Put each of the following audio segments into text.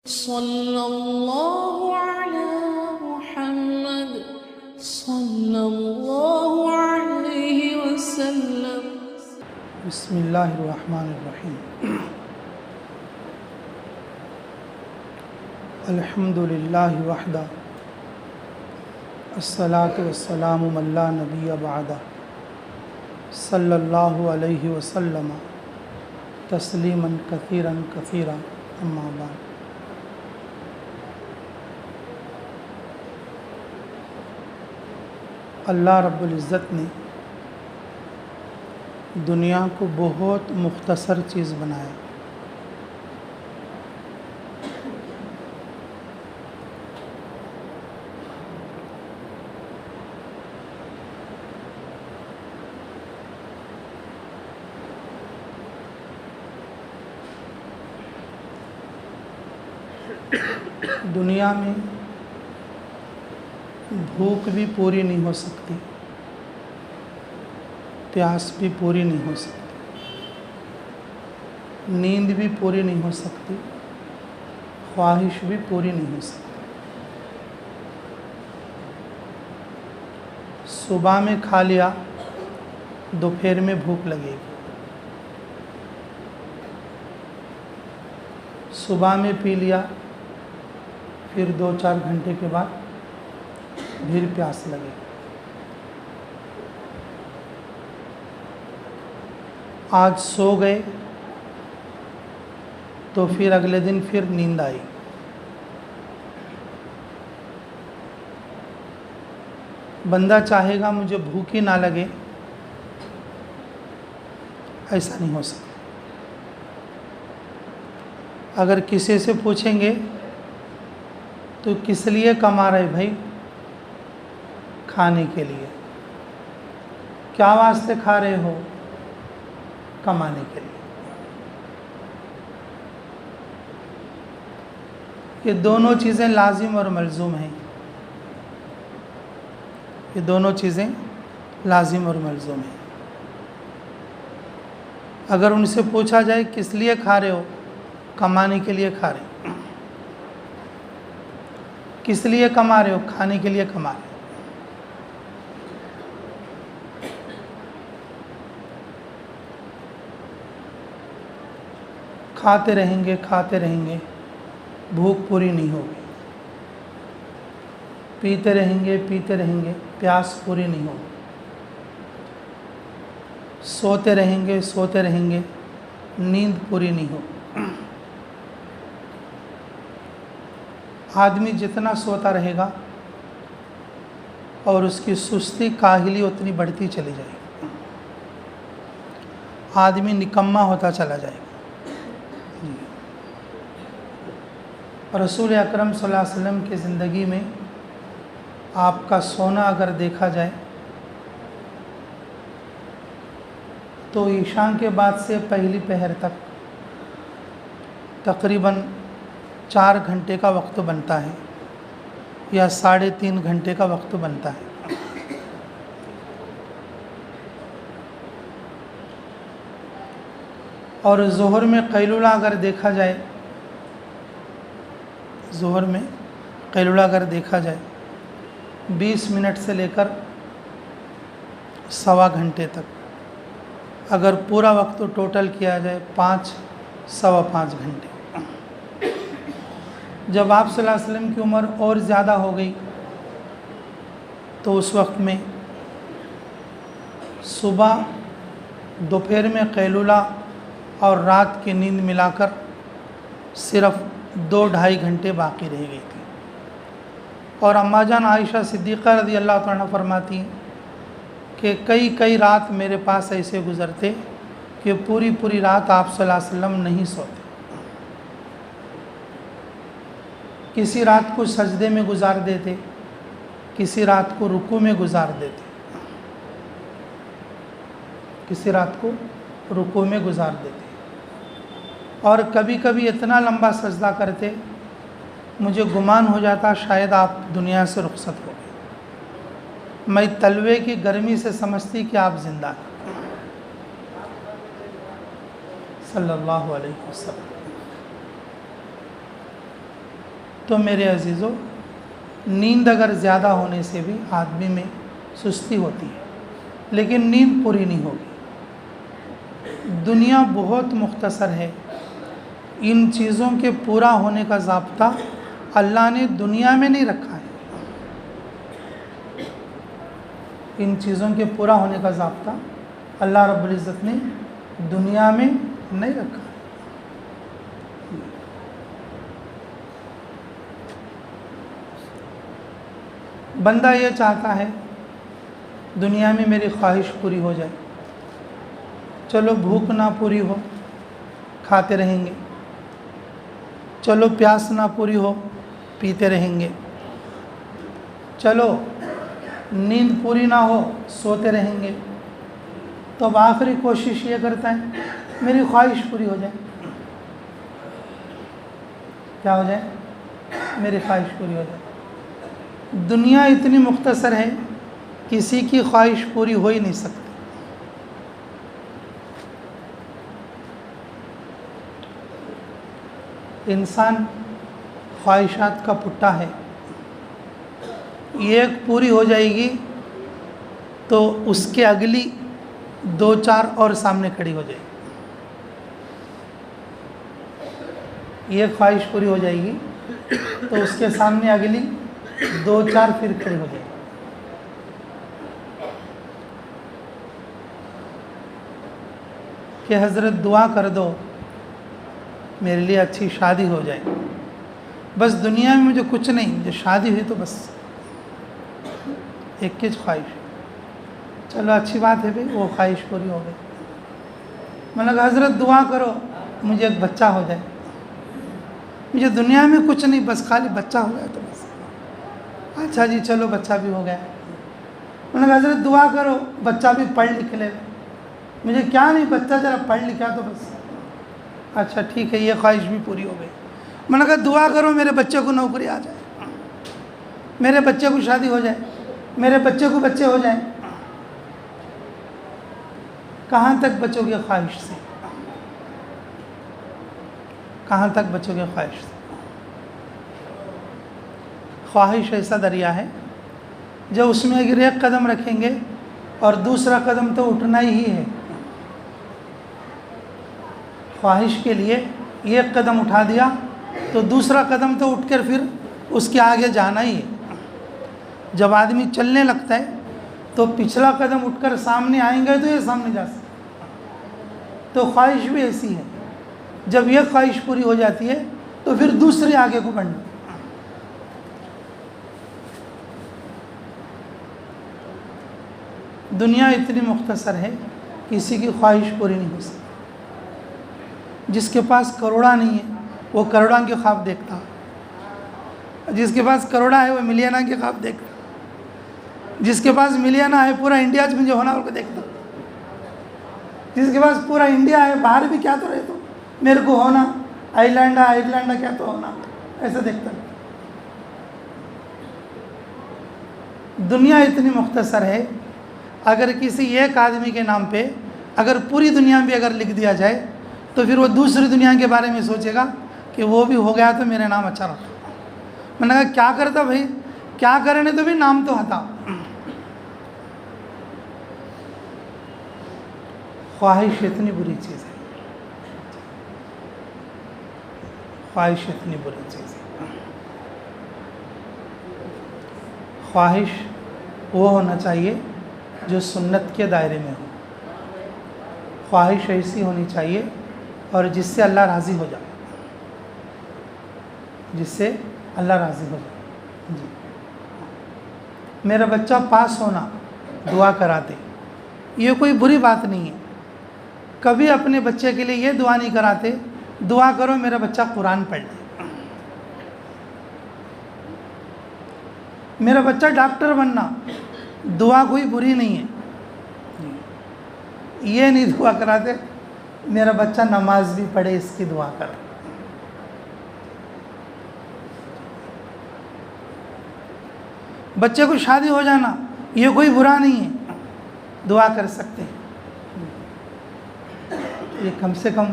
صلی اللہ علی محمد صلی اللہ علیہ وسلم۔ بسم اللہ الرحمن الرحیم۔ الحمد للہ وحدہ الصلاۃ والسلام من لا نبی بعدہ صلی اللہ علیہ وسلم تسلیما کثیرا کثیرا اما بعد۔ اللہ رب العزت نے دنیا کو بہت مختصر چیز بنایا۔ دنیا میں بھوک بھی پوری نہیں ہو سکتی، پیاس بھی پوری نہیں ہو سکتی، نیند بھی پوری نہیں ہو سکتی، خواہش بھی پوری نہیں ہو سکتی۔ صبح میں کھا لیا، دوپہر میں بھوک لگے گی، صبح میں پی لیا، پھر 2-4 گھنٹے کے بعد پھر پیاس لگے۔ آج سو گئے تو پھر اگلے دن پھر نیند آئی۔ بندہ چاہے گا مجھے بھوک ہی نہ لگے، ایسا نہیں ہو سکتا۔ اگر کسی سے پوچھیں گے تو کس لیے کما رہے بھائی؟ کھانے کے لیے۔ کیا واسطے کھا رہے ہو؟ کمانے کے لیے۔ یہ دونوں چیزیں لازم اور ملزوم ہیں، یہ دونوں چیزیں لازم اور ملزوم ہیں۔ اگر ان سے پوچھا جائے کس لیے کھا رہے ہو؟ کمانے کے لیے کھا رہے ہو۔ کس لیے کما رہے ہو؟ کھانے کے لیے کما رہے ہو۔ کھاتے رہیں گے، بھوک پوری نہیں ہوگی۔ پیتے رہیں گے، پیاس پوری نہیں ہوگی۔ سوتے رہیں گے، نیند پوری نہیں ہوگی۔ آدمی جتنا سوتا رہے گا اور اس کی سستی کاہلی اتنی بڑھتی چلی جائے گی، آدمی نکما ہوتا چلا جائے گا۔ رسول اکرم صلی اللہ علیہ وسلم کی زندگی میں آپ کا سونا اگر دیکھا جائے تو عشاء کے بعد سے پہلی پہر تک تقریباً 4 گھنٹے کا وقت بنتا ہے یا 3.5 گھنٹے کا وقت بنتا ہے۔ اور ظہر میں قیلولہ اگر دیکھا جائے، 20 منٹ سے لے کر 1.25 گھنٹے تک، اگر پورا وقت ٹوٹل کیا جائے 5-5.25 گھنٹے۔ جب آپ صلی اللہ علیہ وسلم کی عمر اور زیادہ ہو گئی تو اس وقت میں صبح، دوپہر میں قیلولہ اور رات کی نیند ملا کر صرف 2-2.5 گھنٹے باقی رہ گئی تھی۔ اور اماں جان عائشہ صدیقہ رضی اللہ تعالیٰ عنہ فرماتی ہیں کہ کئی رات میرے پاس ایسے گزرتے کہ پوری رات آپ صلی اللہ علیہ وسلم نہیں سوتے۔ کسی رات کو سجدے میں گزار دیتے، کسی رات کو رکوع میں گزار دیتے، اور کبھی کبھی اتنا لمبا سجدہ کرتے مجھے گمان ہو جاتا شاید آپ دنیا سے رخصت ہو گئے۔ میں تلوے کی گرمی سے سمجھتی کہ آپ زندہ ہیں، صلی اللہ علیہ وسلم۔ تو میرے عزیزو نیند اگر زیادہ ہونے سے بھی آدمی میں سستی ہوتی ہے، لیکن نیند پوری نہیں ہوگی۔ دنیا بہت مختصر ہے، ان چیزوں کے پورا ہونے کا ضابطہ اللہ نے دنیا میں نہیں رکھا ہے، ان چیزوں کے پورا ہونے کا ضابطہ اللہ رب العزت نے دنیا میں نہیں رکھا ہے۔ بندہ یہ چاہتا ہے دنیا میں میری خواہش پوری ہو جائے، چلو بھوک نہ پوری ہو کھاتے رہیں گے، چلو پیاس نہ پوری ہو پیتے رہیں گے، چلو نیند پوری نہ ہو سوتے رہیں گے، تو اب آخری کوشش یہ کرتا ہے میری خواہش پوری ہو جائے۔ کیا ہو جائے؟ میری خواہش پوری ہو جائے۔ دنیا اتنی مختصر ہے، کسی کی خواہش پوری ہو ہی نہیں سکتی۔ انسان خواہشات کا پٹا ہے، ایک پوری ہو جائے گی تو اس کے اگلی 2-4 اور سامنے کھڑی ہو جائے گی۔ ایک خواہش پوری ہو جائے گی تو اس کے سامنے اگلی 2-4 پھر کھڑی ہو جائے گی۔ کہ حضرت دعا کر دو میرے لیے اچھی شادی ہو جائے، بس دنیا میں مجھے کچھ نہیں، مجھے شادی ہوئی تو بس ایک ہی خواہش ہے۔ چلو اچھی بات ہے بھائی، وہ خواہش پوری ہو گئی۔ میں نے کہا حضرت دعا کرو مجھے ایک بچہ ہو جائے، مجھے دنیا میں کچھ نہیں، بس خالی بچہ ہو جائے تو بس۔ اچھا جی چلو بچہ بھی ہو گیا۔ میں نے کہا حضرت دعا کرو بچہ بھی پڑھ لکھ لے، مجھے کیا نہیں، بچہ ذرا پڑھ لکھا تو بس۔ اچھا ٹھیک ہے، یہ خواہش بھی پوری ہو گئی۔ میں نے کہا دعا کرو میرے بچے کو نوکری آ جائے، میرے بچے کو شادی ہو جائے، میرے بچے کو بچے ہو جائیں۔ کہاں تک بچو گے خواہش سے؟ کہاں تک بچو گے خواہش سے؟ خواہش ایسا دریا ہے جب اس میں اگر ایک قدم رکھیں گے اور دوسرا قدم تو اٹھنا ہی ہے۔ خواہش کے لیے ایک قدم اٹھا دیا تو دوسرا قدم تو اٹھ کر پھر اس کے آگے جانا ہی ہے۔ جب آدمی چلنے لگتا ہے تو پچھلا قدم اٹھ کر سامنے آئیں گے تو یہ سامنے جا سکتے۔ تو خواہش بھی ایسی ہے، جب یہ خواہش پوری ہو جاتی ہے تو پھر دوسرے آگے کو بڑھنا۔ دنیا اتنی مختصر ہے، کسی کی خواہش پوری نہیں ہو سکتی۔ جس کے پاس کروڑا نہیں ہے وہ کروڑا کے خواب دیکھتا، جس کے پاس کروڑا ہے وہ ملینہ کے خواب دیکھتا، جس کے پاس ملینہ ہے پورا انڈیا مجھے ہونا کو دیکھتا، جس کے پاس پورا انڈیا ہے باہر بھی کیا تو رہے تو میرے کو ہونا، آئرلینڈ کیا تو ہونا، ایسا دیکھتا۔ دنیا اتنی مختصر ہے، اگر کسی ایک آدمی کے نام پہ اگر پوری دنیا بھی اگر لکھ دیا جائے تو پھر وہ دوسری دنیا کے بارے میں سوچے گا کہ وہ بھی ہو گیا تو میرے نام اچھا رہا۔ میں نے کہا کیا کرتا بھائی، کیا کرنے تو بھی نام تو ہتا۔ خواہش اتنی بری چیز ہے، خواہش اتنی بری چیز ہے۔ خواہش وہ ہونا چاہیے جو سنت کے دائرے میں ہو، خواہش ایسی ہونی چاہیے اور جس سے اللہ راضی ہو جائے، جس سے اللہ راضی ہو جائے۔ جی میرا بچہ پاس ہونا دعا کراتے، یہ کوئی بری بات نہیں ہے۔ کبھی اپنے بچے کے لیے یہ دعا نہیں کراتے دعا کرو میرا بچہ قرآن پڑھ لے، میرا بچہ ڈاکٹر بننا، دعا کوئی بری نہیں ہے۔ یہ نہیں دعا کراتے میرا بچہ نماز بھی پڑھے اس کی دعا کر۔ بچے کو شادی ہو جانا یہ کوئی برا نہیں ہے، دعا کر سکتے ہیں۔ یہ کم سے کم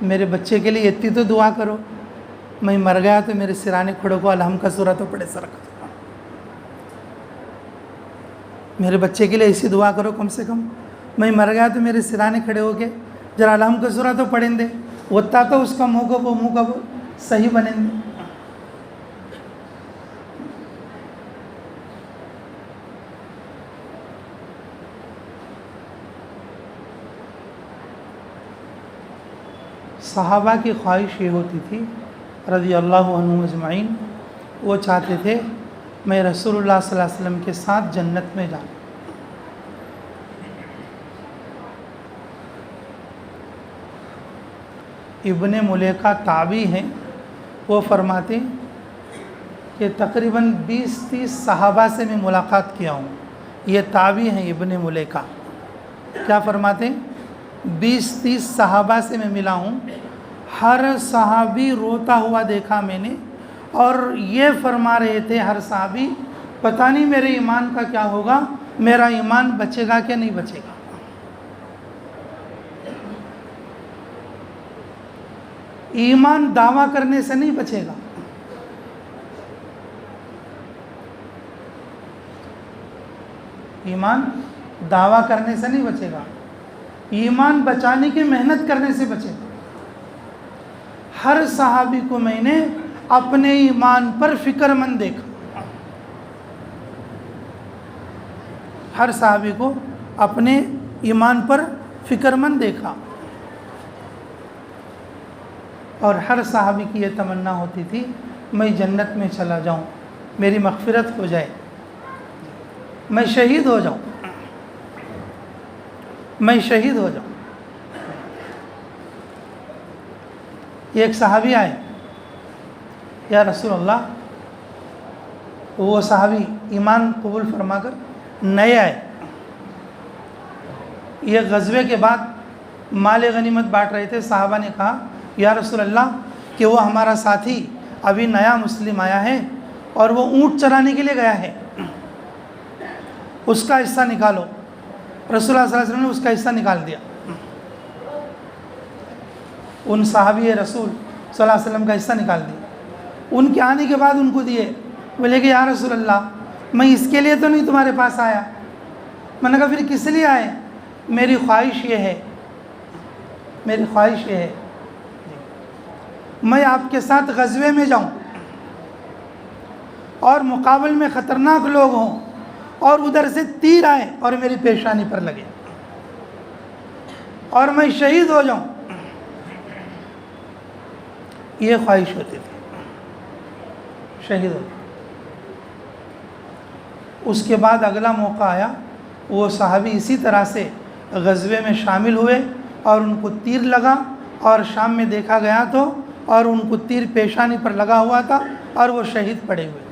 میرے بچے کے لیے اتنی تو دعا کرو میں مر گیا تو میرے سرانے کھڑے کو الحم کا سورہ تو پڑھے سر کا، میرے بچے کے لیے ایسی دعا کرو کم سے کم، میں مر گیا تو میرے سرانے کھڑے ہو کے ذرا الحم کا سورہ تو پڑھیں دے، ہوتا تو اس کا منہ کا وہ صحیح بنیں دے۔ صحابہ کی خواہش یہ ہوتی تھی رضی اللہ عنہم اجمعین، وہ چاہتے تھے میں رسول اللہ صلی اللہ علیہ وسلم کے ساتھ جنت میں جاؤں۔ ابن ملیکہ تابعی ہیں، وہ فرماتے کہ تقریباً 20-30 صحابہ سے میں ملاقات کیا ہوں۔ یہ تابعی ہیں ابن ملیکہ، کیا فرماتے ہیں 20-30 صحابہ سے میں ملا ہوں، ہر صحابی روتا ہوا دیکھا میں نے، اور یہ فرما رہے تھے ہر صحابی پتہ نہیں میرے ایمان کا کیا ہوگا، میرا ایمان بچے گا کہ نہیں بچے گا۔ ایمان دعویٰ کرنے سے نہیں بچے گا، ایمان دعویٰ کرنے سے نہیں بچے گا، ایمان بچانے کی محنت کرنے سے بچے گا۔ ہر صحابی کو میں نے اپنے ایمان پر فکر مند دیکھا، ہر صحابی کو اپنے ایمان پر فکر مند دیکھا، اور ہر صحابی کی یہ تمنا ہوتی تھی میں جنت میں چلا جاؤں، میری مغفرت ہو جائے، میں شہید ہو جاؤں، میں شہید ہو جاؤں۔ ایک صحابی آئے، یا رسول اللہ، وہ صحابی ایمان قبول فرما کر نئے آئے، یہ غزوے کے بعد مال غنیمت بانٹ رہے تھے، صحابہ نے کہا یا رسول اللہ کہ وہ ہمارا ساتھی ابھی نیا مسلم آیا ہے اور وہ اونٹ چرانے کے لیے گیا ہے، اس کا حصہ نکالو۔ رسول اللہ صلی اللہ علیہ وسلم نے اس کا حصہ نکال دیا، ان صحابی رسول صلی اللہ علیہ وسلم کا حصہ نکال دیا، ان کے آنے کے بعد ان کو دیے، بولے کہ یا رسول اللہ میں اس کے لیے تو نہیں تمہارے پاس آیا۔ میں نے کہا پھر کس لیے آئے؟ میری خواہش یہ ہے، میری خواہش یہ ہے میں آپ کے ساتھ غزوے میں جاؤں اور مقابل میں خطرناک لوگ ہوں اور ادھر سے تیر آئے اور میری پیشانی پر لگے اور میں شہید ہو جاؤں، یہ خواہش ہوتی تھی، شہید ہو۔ اس کے بعد اگلا موقع آیا، وہ صحابی اسی طرح سے غزوے میں شامل ہوئے اور ان کو تیر لگا، اور شام میں دیکھا گیا تو اور ان کو تیر پیشانی پر لگا ہوا تھا اور وہ شہید پڑے ہوئے تھے۔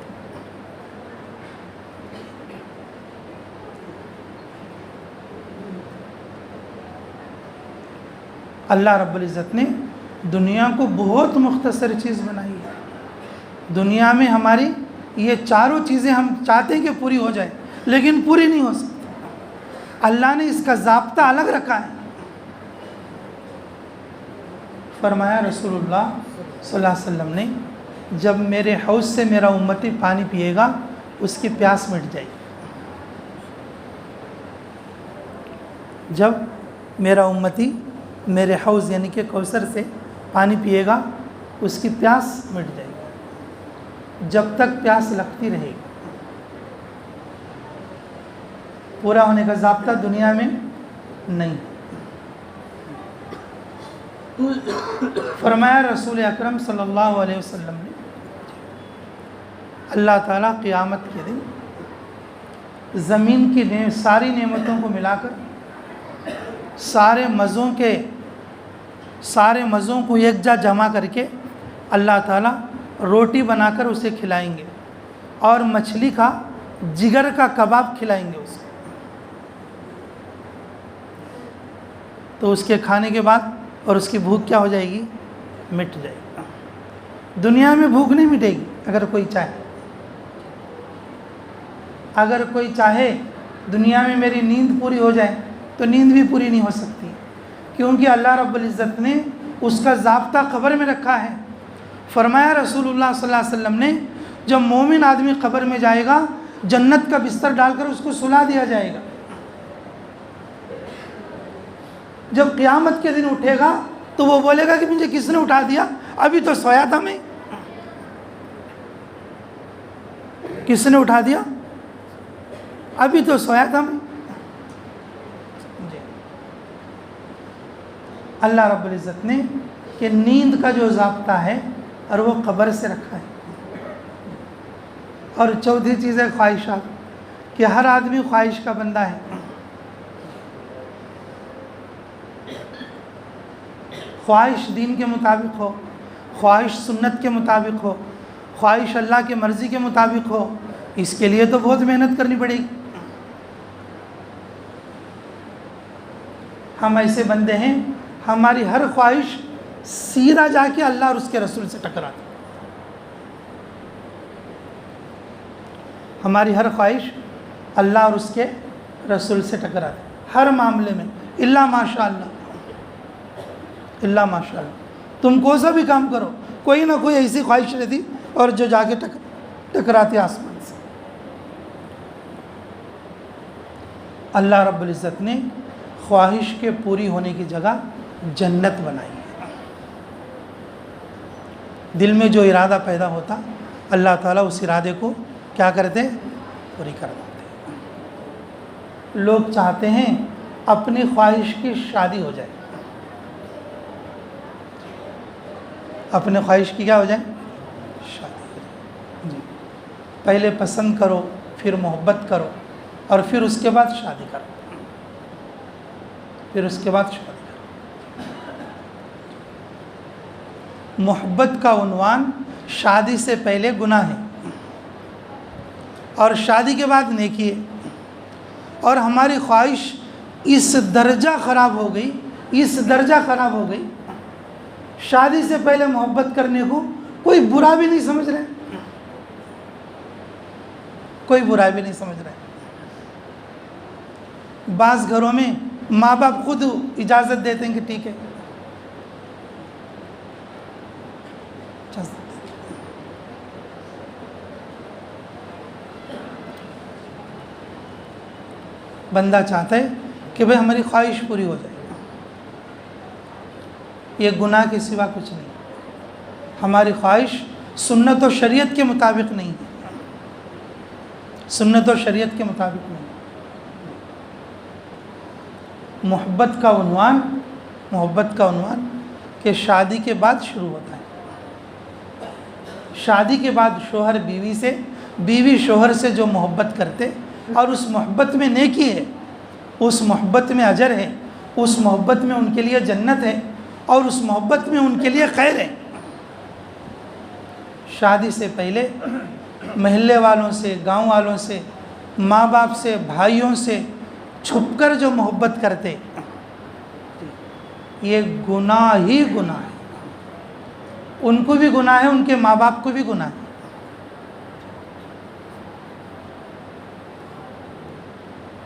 اللہ رب العزت نے دنیا کو بہت مختصر چیز بنائی ہے۔ دنیا میں ہماری یہ چاروں چیزیں ہم چاہتے ہیں کہ پوری ہو جائے، لیکن پوری نہیں ہو سکتی۔ اللہ نے اس کا ضابطہ الگ رکھا ہے۔ فرمایا رسول اللہ صلی اللہ علیہ وسلم نے، جب میرے حوض سے میرا امتی پانی پیے گا اس کی پیاس مٹ جائے گی۔ جب میرا امتی میرے حوض یعنی کہ کوثر سے پانی پیے گا اس کی پیاس مٹ جائے گی، جب تک پیاس لگتی رہے گی۔ پورا ہونے کا ضابطہ دنیا میں نہیں۔ فرمایا رسول اکرم صلی اللہ علیہ وسلم نے، اللہ تعالیٰ قیامت کے دن زمین کی ساری نعمتوں کو ملا کر سارے مزوں کو یک جا جمع کر کے اللہ تعالیٰ روٹی بنا کر اسے کھلائیں گے، اور مچھلی کا جگر کا کباب کھلائیں گے اسے۔ تو اس کے کھانے کے بعد اور اس کی بھوک کیا ہو جائے گی؟ مٹ جائے گی۔ دنیا میں بھوک نہیں مٹے گی اگر کوئی چاہے دنیا میں میری نیند پوری ہو جائے تو نیند بھی پوری نہیں ہو سکتی، کیونکہ اللہ رب العزت نے اس کا ضابطہ قبر میں رکھا ہے، فرمایا رسول اللہ صلی اللہ علیہ وسلم نے جب مومن آدمی قبر میں جائے گا جنت کا بستر ڈال کر اس کو سلا دیا جائے گا. جب قیامت کے دن اٹھے گا تو وہ بولے گا کہ مجھے کس نے اٹھا دیا, ابھی تو سویا تھا میں. کس نے اٹھا دیا, ابھی تو سویا تھا میں. اللہ رب العزت نے کہ نیند کا جو ضابطہ ہے اور وہ قبر سے رکھا ہے. اور چوتھی چیز ہے خواہشات, کہ ہر آدمی خواہش کا بندہ ہے. خواہش دین کے مطابق ہو, خواہش سنت کے مطابق ہو, خواہش اللہ کی مرضی کے مطابق ہو, اس کے لیے تو بہت محنت کرنی پڑے گی. ہم ایسے بندے ہیں ہماری ہر خواہش سیدھا جا کے اللہ اور اس کے رسول سے ٹکراتی. ہماری ہر خواہش اللہ اور اس کے رسول سے ٹکراتی ہر معاملے میں, اللہ ماشاء اللہ, اللہ ماشاء اللہ. تم کو سا بھی کام کرو, کوئی نہ کوئی ایسی خواہش رہتی اور جو جا کے ٹکراتی آسمان سے. اللہ رب العزت نے خواہش کے پوری ہونے کی جگہ جنت بنائی ہے. دل میں جو ارادہ پیدا ہوتا اللہ تعالیٰ اس ارادے کو کیا کرتے, پوری کر دیتے. لوگ چاہتے ہیں اپنی خواہش کی شادی ہو جائے, اپنے خواہش کی کیا ہو جائے, شادی. جی, پہلے پسند کرو, پھر محبت کرو, اور پھر اس کے بعد شادی کرو, پھر اس کے بعد شادی کرو. محبت کا عنوان شادی سے پہلے گناہ ہے اور شادی کے بعد نیکی ہے. اور ہماری خواہش اس درجہ خراب ہو گئی, اس درجہ خراب ہو گئی, شادی سے پہلے محبت کرنے کو کوئی برا بھی نہیں سمجھ رہے, کوئی برا بھی نہیں سمجھ رہے. بعض گھروں میں ماں باپ خود اجازت دیتے ہیں کہ ٹھیک ہے, بندہ چاہتا ہے کہ بھئی ہماری خواہش پوری ہو جائے. یہ گناہ کے سوا کچھ نہیں. ہماری خواہش سنت و شریعت کے مطابق نہیں ہے, سنت و شریعت کے مطابق نہیں. محبت کا عنوان کہ شادی کے بعد شروع ہوتا ہے. شادی کے بعد شوہر بیوی سے, بیوی شوہر سے جو محبت کرتے اور اس محبت میں نیکی ہے, اس محبت میں اجر ہے, اس محبت میں ان کے لیے جنت ہے, اور اس محبت میں ان کے لیے خیر ہے. شادی سے پہلے محلے والوں سے, گاؤں والوں سے, ماں باپ سے, بھائیوں سے چھپ کر جو محبت کرتے, یہ گناہ ہی گناہ ہے. ان کو بھی گناہ ہے, ان کے ماں باپ کو بھی گناہ ہے.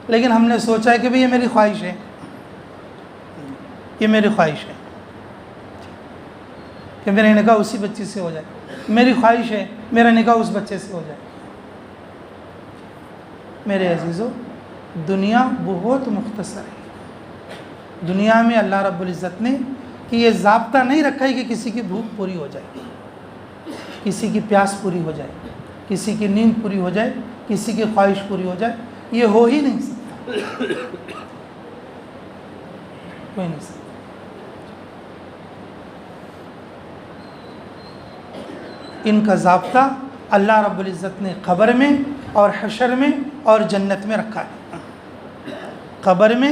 لیکن ہم نے سوچا ہے کہ بھئی یہ میری خواہش ہے, یہ میری خواہش ہے کہ میرا نکاح اسی بچی سے ہو جائے, میری خواہش ہے میرا نکاح اس بچے سے ہو جائے. میرے عزیزو, دنیا بہت مختصر ہے. دنیا میں اللہ رب العزت نے کہ یہ ضابطہ نہیں رکھا ہے کہ کسی کی بھوک پوری ہو جائے, کسی کی پیاس پوری ہو جائے, کسی کی نیند پوری ہو جائے, کسی کی خواہش پوری ہو جائے. یہ ہو ہی نہیں سکتا, کوئی نہیں سکتا. ان کا ضابطہ اللہ رب العزت نے قبر میں اور حشر میں اور جنت میں رکھا ہے. قبر میں,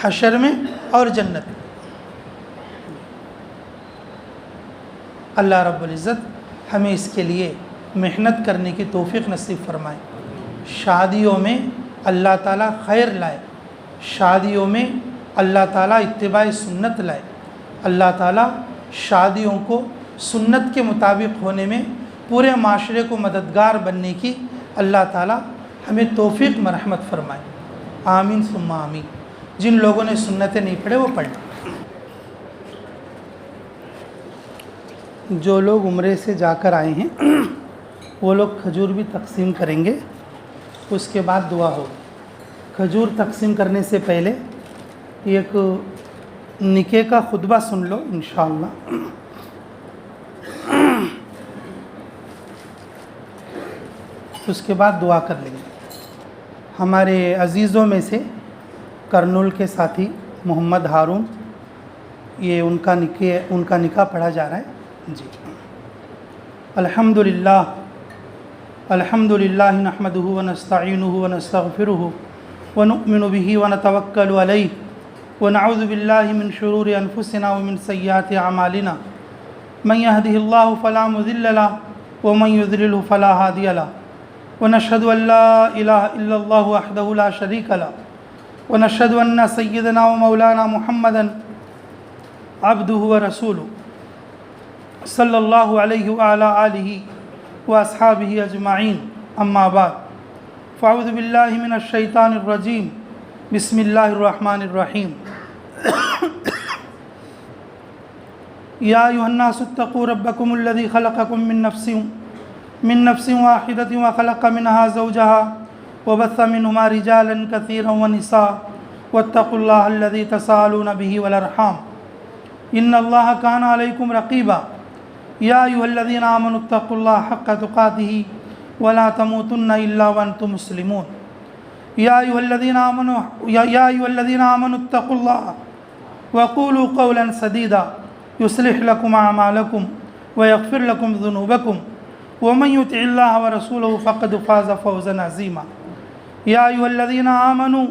حشر میں اور جنت میں. اللہ رب العزت ہمیں اس کے لیے محنت کرنے کی توفیق نصیب فرمائے. شادیوں میں اللہ تعالیٰ خیر لائے, شادیوں میں اللہ تعالیٰ اتباع سنت لائے. اللہ تعالیٰ شادیوں کو سنت کے مطابق ہونے میں پورے معاشرے کو مددگار بننے کی اللہ تعالیٰ ہمیں توفیق مرحمت فرمائے. آمین ثم آمین. جن لوگوں نے سنتیں نہیں پڑھے وہ پڑھیں. جو لوگ عمرے سے جا کر آئے ہیں وہ لوگ کھجور بھی تقسیم کریں گے، اس کے بعد دعا ہوگی۔ کھجور تقسیم کرنے سے پہلے ایک نکاح کا خطبہ سن لو انشاءاللہ۔ اس کے بعد دعا کر لیں گے۔ ہمارے عزیزوں میں سے کرنول کے ساتھی محمد ہارون، یہ ان کا نکاح پڑھا جا رہا ہے جی۔ الحمدللہ نحمدہ ونستعینہ ونستغفرہ ونؤمن بہ ونتوکل علیہ ونعوذ باللہ من شرور انفسنا ومن سیئات اعمالنا من یہدہ اللہ فلا مضل لہ ومن یضللہ فلا ہادی لہ ونشہد ان لا الہ الا اللہ وحدہ لا شریک لہ ونشہد ان سیدنا ومولانا محمدا عبدہ ورسولہ صلی اللہ علیہ وعلی آلہ واصحابہ اجمعین، اما بعد فاعوذ باللہ من الشیطان الرجیم، بسم اللہ الرحمن الرحیم۔ یا ایھا الناس اتقوا ربکم الذی خلقکم من نفس واحدۃ وخلق منها زوجها وبث منهما رجالا كثيرا ونساء واتقوا الله الذي تساءلون به والارحام ان الله كان عليكم رقيبا یا ایھا الذین آمنوا اتقوا اللہ حق تقاتہ ولا تموتن الا وانتم مسلمون۔ یا ایھا الذین آمنوا اتقوا اللہ وقولوا قولا سدیدا یصلح لکم اعمالکم ویغفر لکم ذنوبکم ومن یطع اللہ ورسولہ فقد فاز فوزا عظیما۔ یا ایھا الذین آمنوا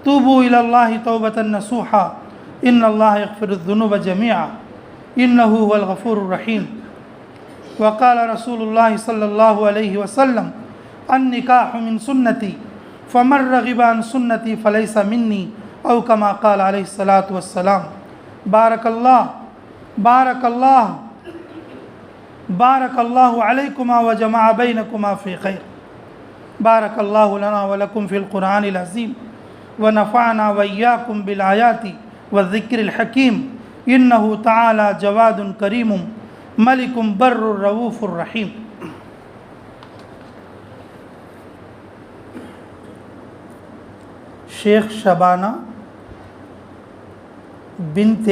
توبوا الی اللہ توبۃ نصوحا ان اللہ یغفر الذنوب جميعا انہ هو الغفور الرحیم۔ وقال رسول اللہ صلی اللہ علیہ وسلم النکاح من سنتی فمن رغب عن سنتی فلیس منی او کما قال علیہ الصلاۃ والسلام۔ بارک اللہ علیکما وجمع بینکما فی خیر۔ بارک اللہ لنا ولکم فی القرآن العظیم ونفعنا وإیاکم بالآیات والذکر الحکیم انہ تعالی جواد کریم ملک بر رؤوف الرحیم۔ شیخ شبانہ بنت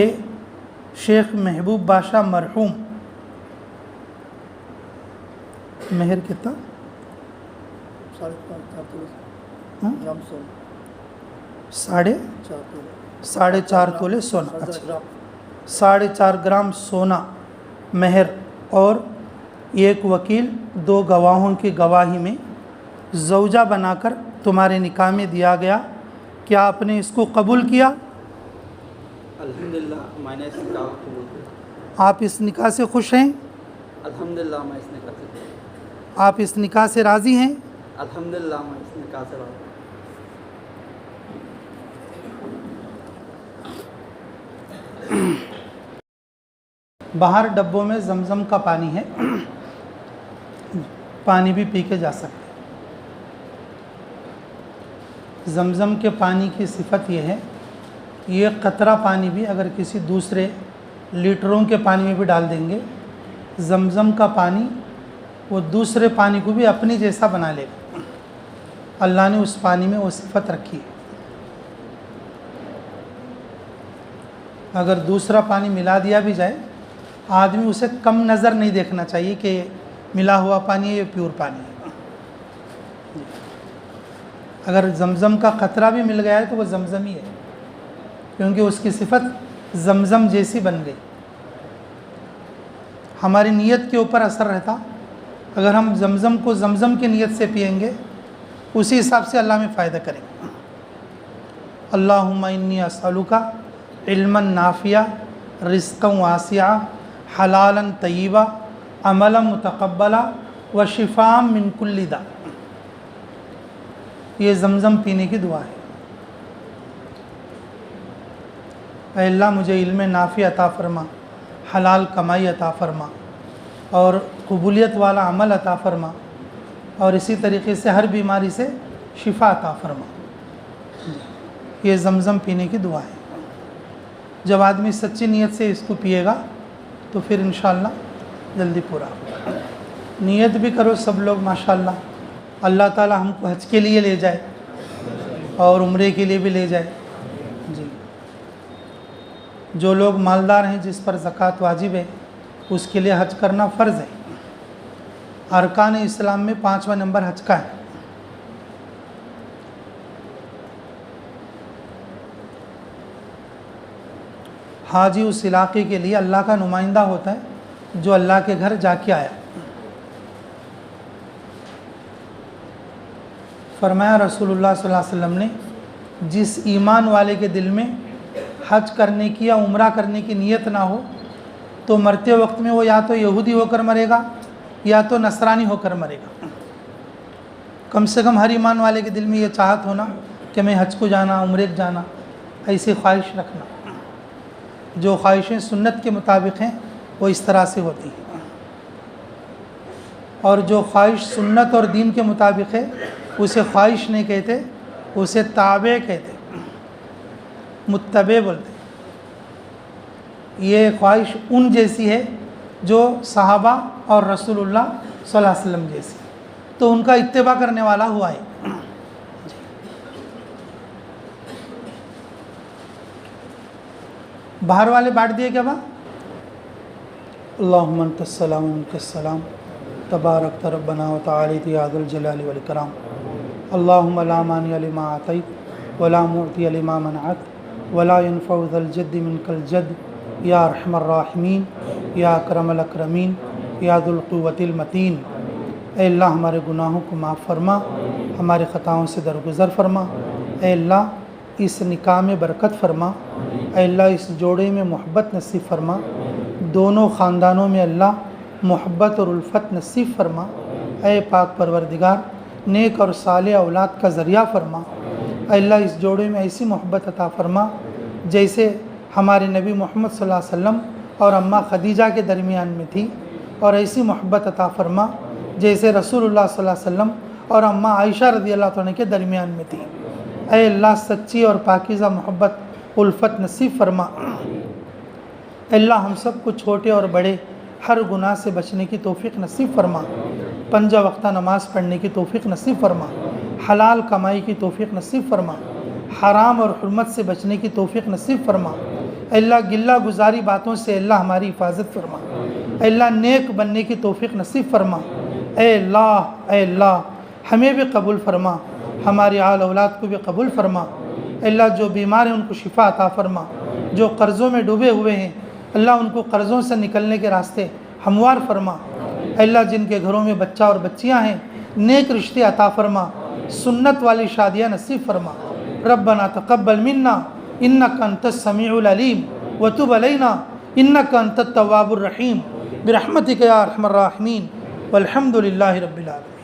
شیخ محبوب باشا مرحوم، مہر کتنا؟ 4.5 تولے سونا، اچھا 4.5 گرام سونا مہر اور ایک وکیل 2 گواہوں کی گواہی میں زوجہ بنا کر تمہارے نکاح میں دیا گیا، کیا آپ نے اس کو قبول کیا؟ الحمدللہ میں نے اس نکاح کو قبول کیا۔ آپ اس نکاح سے خوش ہیں؟ الحمدللہ میں اس نکاح سے خوش ہوں۔ آپ اس نکاح سے راضی ہیں؟ الحمدللہ میں اس نکاح سے راضی ہوں۔ باہر ڈبوں میں زمزم کا پانی ہے، پانی بھی پی کے جا سکتے۔ زمزم کے پانی کی صفت یہ ہے، یہ قطرہ پانی بھی اگر کسی دوسرے لیٹروں کے پانی میں بھی ڈال دیں گے، زمزم کا پانی وہ دوسرے پانی کو بھی اپنی جیسا بنا لے گا۔ اللہ نے اس پانی میں وہ صفت رکھی ہے۔ اگر دوسرا پانی ملا دیا بھی جائے، آدمی اسے کم نظر نہیں دیکھنا چاہیے کہ ملا ہوا پانی ہے یہ پیور پانی ہے۔ اگر زمزم کا قطرہ بھی مل گیا ہے تو وہ زمزم ہی ہے، کیونکہ اس کی صفت زمزم جیسی بن گئی۔ ہماری نیت کے اوپر اثر رہتا، اگر ہم زمزم کو زمزم کی نیت سے پئیں گے اسی حساب سے اللہ میں فائدہ کریں گے۔ اللہم انی اسألک علما نافعا رزقا واسعا حلالا طیبا عملا متقبلا وشفاء من کل داء۔ یہ زمزم پینے کی دعا ہے۔ اے اللہ مجھے علم نافع عطا فرما، حلال کمائی عطا فرما اور قبولیت والا عمل عطا فرما، اور اسی طریقے سے ہر بیماری سے شفا عطا فرما۔ یہ زمزم پینے کی دعا ہے۔ جب آدمی سچی نیت سے اس کو پیے گا تو پھر انشاءاللہ جلدی پورا ہو۔ نیت بھی کرو سب لوگ ماشاءاللہ، اللہ تعالی ہم کو حج کے لیے لے جائے اور عمرے کے لیے بھی لے جائے۔ جی، جو لوگ مالدار ہیں جس پر زکوٰۃ واجب ہے اس کے لیے حج کرنا فرض ہے۔ ارکان اسلام میں 5واں نمبر حج کا ہے۔ حاجی اس علاقے کے لیے اللہ کا نمائندہ ہوتا ہے جو اللہ کے گھر جا کے آیا۔ فرمایا رسول اللہ صلی اللہ علیہ وسلم نے، جس ایمان والے کے دل میں حج کرنے کی یا عمرہ کرنے کی نیت نہ ہو تو مرتے وقت میں وہ یا تو یہودی ہو کر مرے گا یا تو نصرانی ہو کر مرے گا۔ کم سے کم ہر ایمان والے کے دل میں یہ چاہت ہونا کہ میں حج کو جانا، عمرے کو جانا، ایسی خواہش رکھنا۔ جو خواہشیں سنت کے مطابق ہیں وہ اس طرح سے ہوتی ہیں، اور جو خواہش سنت اور دین کے مطابق ہے اسے خواہش نہیں کہتے، اسے تابع کہتے، متبع بولتے۔ یہ خواہش ان جیسی ہے جو صحابہ اور رسول اللہ صلی اللہ علیہ وسلم جیسی، تو ان کا اتباع کرنے والا ہوا ہے۔ باہر والے بانٹ دیے کیا بات؟ اللہم انت السلام و منک السلام تبارک ربنا و تعالیت یا ذا الجلال والاکرام اللہم لا مانع لما اعطیت ولا معطی لما منعت ولا ينفع ذا الجد منک الجد یا ارحم الراحمین یا اکرم الاکرمین یا ذو القوة المتین۔ اے اللہ ہمارے گناہوں کو معاف فرما، ہمارے خطاؤں سے درگزر فرما۔ اے اللہ اس نکاح میں برکت فرما۔ اے اللہ اس جوڑے میں محبت نصیب فرما، دونوں خاندانوں میں اللہ محبت اور الفت نصیب فرما۔ اے پاک پروردگار نیک اور صالح اولاد کا ذریعہ فرما۔ اے اللہ اس جوڑے میں ایسی محبت عطا فرما جیسے ہمارے نبی محمد صلی اللہ علیہ وسلم اور اماں خدیجہ کے درمیان میں تھی، اور ایسی محبت عطا فرما جیسے رسول اللہ صلی اللہ علیہ وسلم اور اماں عائشہ رضی اللہ عنہ کے درمیان میں تھی۔ اے اللہ سچی اور پاکیزہ محبت الفت نصیب فرما۔ اے اللہ ہم سب کو چھوٹے اور بڑے ہر گناہ سے بچنے کی توفیق نصیب فرما، 5 وقتہ نماز پڑھنے کی توفیق نصیب فرما، حلال کمائی کی توفیق نصیب فرما، حرام اور حرمت سے بچنے کی توفیق نصیب فرما۔ اے اللہ گلہ گزاری باتوں سے اللہ ہماری حفاظت فرما۔ اے اللہ نیک بننے کی توفیق نصیب فرما۔ اے اللہ ہمیں بھی قبول فرما، ہماری آل اولاد کو بھی قبول فرما۔ اے اللہ جو بیمار ہیں ان کو شفا عطا فرما، جو قرضوں میں ڈوبے ہوئے ہیں اللہ ان کو قرضوں سے نکلنے کے راستے ہموار فرما۔ اے اللہ جن کے گھروں میں بچہ اور بچیاں ہیں نیک رشتے عطا فرما، سنت والی شادیاں نصیب فرما۔ ربنا تقبل منا انک انت السمیع العلیم وتب علینا انک انت التواب الرحیم برحمتک یا ارحم الراحمین والحمد للہ رب العالمین۔